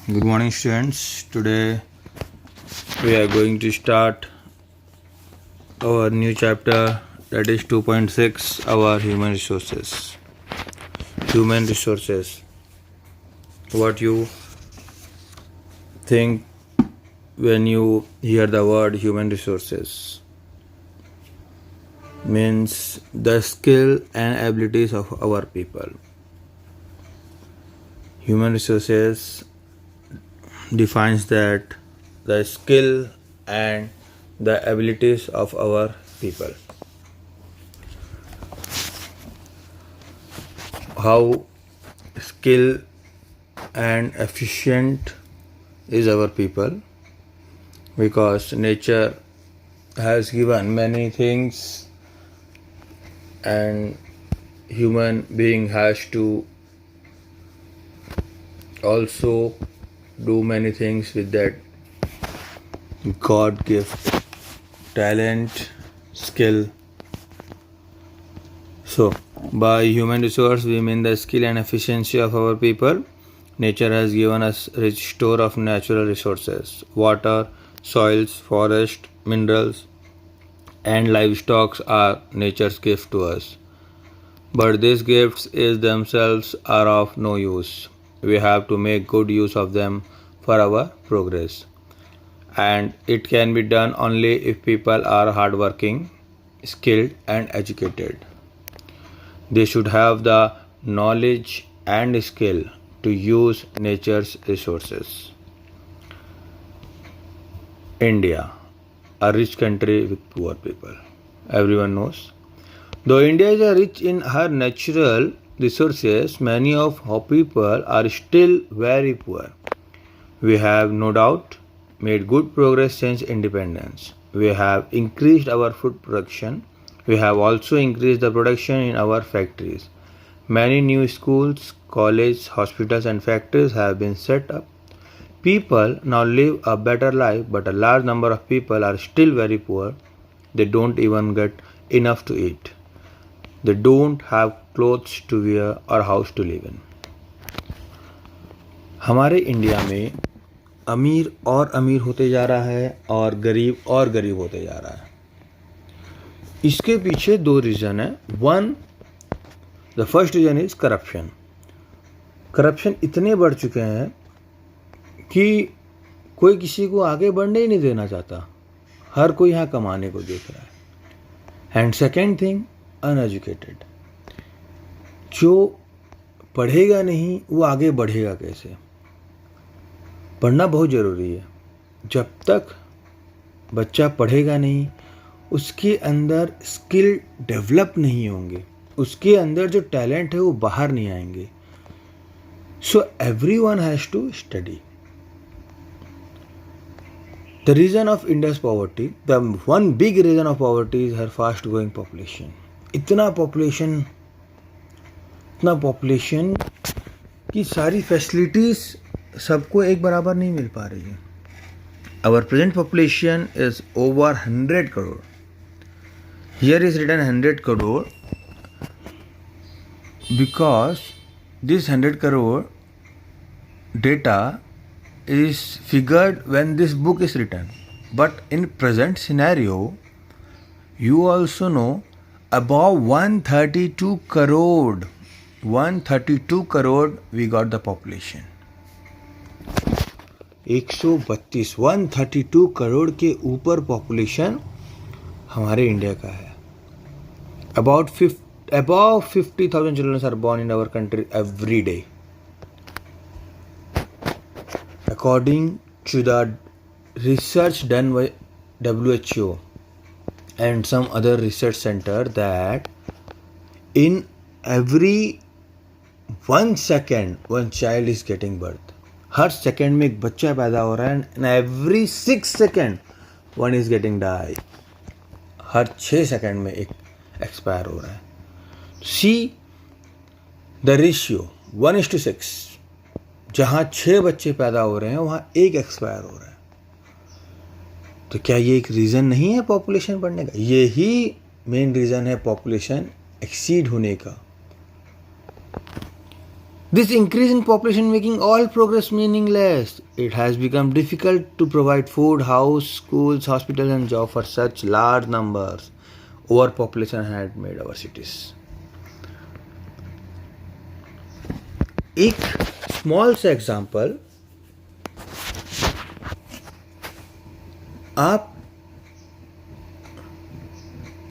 Good morning, students. Today we are going to start our new chapter, that is 2.6, our human resources. Human resources. What you think when you hear the word human resources? Means the skill and abilities of our people. Human resources defines that the skill and the abilities of our people. How skilled and efficient is our people, because nature has given many things and human being has to also do many things with that God gift, talent, skill. So, by human resource, we mean the skill and efficiency of our people. Nature has given us rich store of natural resources: water, soils, forest, minerals, and livestock are nature's gift to us. But these gifts is themselves are of no use. We have to make good use of them for our progress. And it can be done only if people are hardworking, skilled, and educated. They should have the knowledge and skill to use nature's resources. India, a rich country with poor people. Everyone knows. Though India is rich in her natural resources, many of her people are still very poor. We have no doubt made good progress since independence. We have increased our food production. We have also increased the production in our factories. Many new schools, colleges, hospitals, and factories have been set up. People now live a better life, but a large number of people are still very poor. They don't even get enough to eat. They don't have clothes to wear or house to live in. हमारे India में अमीर और अमीर होते जा रहा है और गरीब होते जा रहा है. इसके पीछे दो रीज़न है. The first reason is corruption. Corruption इतने बढ़ चुके हैं कि कोई किसी को आगे बढ़ने ही नहीं देना चाहता. हर कोई यहाँ कमाने को देख रहा है. And second thing, uneducated. जो पढ़ेगा नहीं वो आगे बढ़ेगा कैसे? पढ़ना बहुत ज़रूरी है. जब तक बच्चा पढ़ेगा नहीं, उसके अंदर स्किल डेवलप नहीं होंगे, उसके अंदर जो टैलेंट है वो बाहर नहीं आएंगे. So everyone has to study. The reason of India's poverty, the one big reason of poverty is her fast growing population. इतना पॉपुलेशन की सारी फैसिलिटीज़ सबको एक बराबर नहीं मिल पा रही है. Our present population is over 100 crore. Here is written 100 crore because this 100 crore data is figured when this book is written. But in present scenario, you also know above 132 crore we got the population. 132 crore के ऊपर population हमारे India का है. Above 50,000 children are born in our country every day. According to the research done by WHO and some other research center, that in every 1 second one child is getting birth. हर second में एक बच्चा पैदा हो रहा है. And every 6 second one is getting die. हर 6 second में एक एक्सपायर हो रहा है. See the ratio 1:6. जहाँ 6 बच्चे पैदा हो रहे हैं वहाँ एक एक्सपायर हो रहा है. तो क्या ये एक रीज़न नहीं है पॉपुलेशन बढ़ने का? यही मेन रीज़न है पॉपुलेशन एक्सीड होने का. This increase in population making all progress meaningless. It has become difficult to provide food, house, schools, hospitals and job for such large numbers. Overpopulation had made our cities. एक small सा example, आप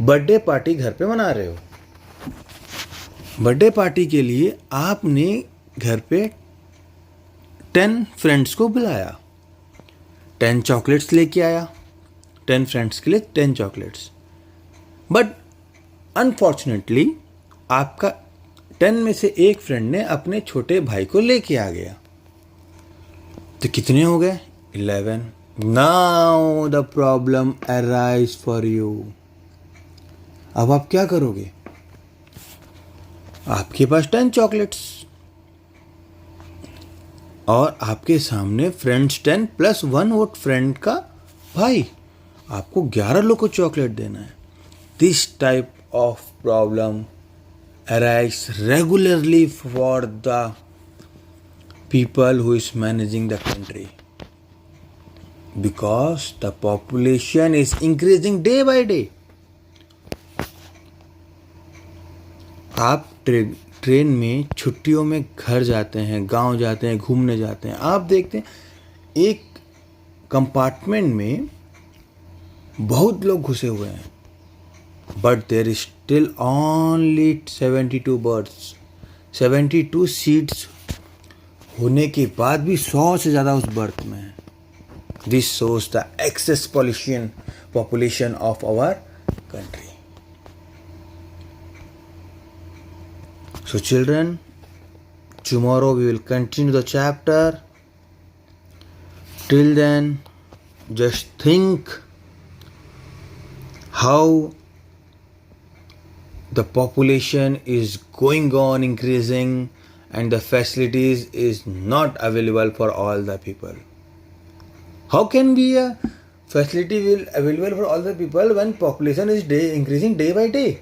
birthday party घर पे मना रहे हो. Birthday party के लिए आपने घर पे 10 फ्रेंड्स को बुलाया, 10 चॉकलेट्स लेके आया, 10 फ्रेंड्स के लिए 10 चॉकलेट्स. बट अनफॉर्चुनेटली आपका 10 में से एक फ्रेंड ने अपने छोटे भाई को लेके आ गया, तो कितने हो गए? 11. Now the problem arise for you. अब आप क्या करोगे? आपके पास 10 चॉकलेट्स और आपके सामने फ्रेंड्स 10 प्लस 1 वो फ्रेंड का भाई, आपको 11 लोग को चॉकलेट देना है. This type of problem arise regularly for the people who is managing the country, because the population is increasing day by day. आप ट्रेन में छुट्टियों में घर जाते हैं, गांव जाते हैं, घूमने जाते हैं, आप देखते हैं एक कंपार्टमेंट में बहुत लोग घुसे हुए हैं, but there is still only 72 berths, 72 seats होने के बाद भी 100 से ज़्यादा उस बर्थ में है. This shows the excess population of our country. So children, tomorrow we will continue the chapter. Till then, just think how the population is going on increasing and the facilities is not available for all the people. How can be a facility will available for all the people when population is increasing day by day?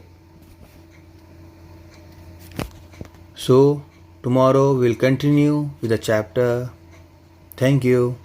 So tomorrow we'll continue with the chapter. Thank you.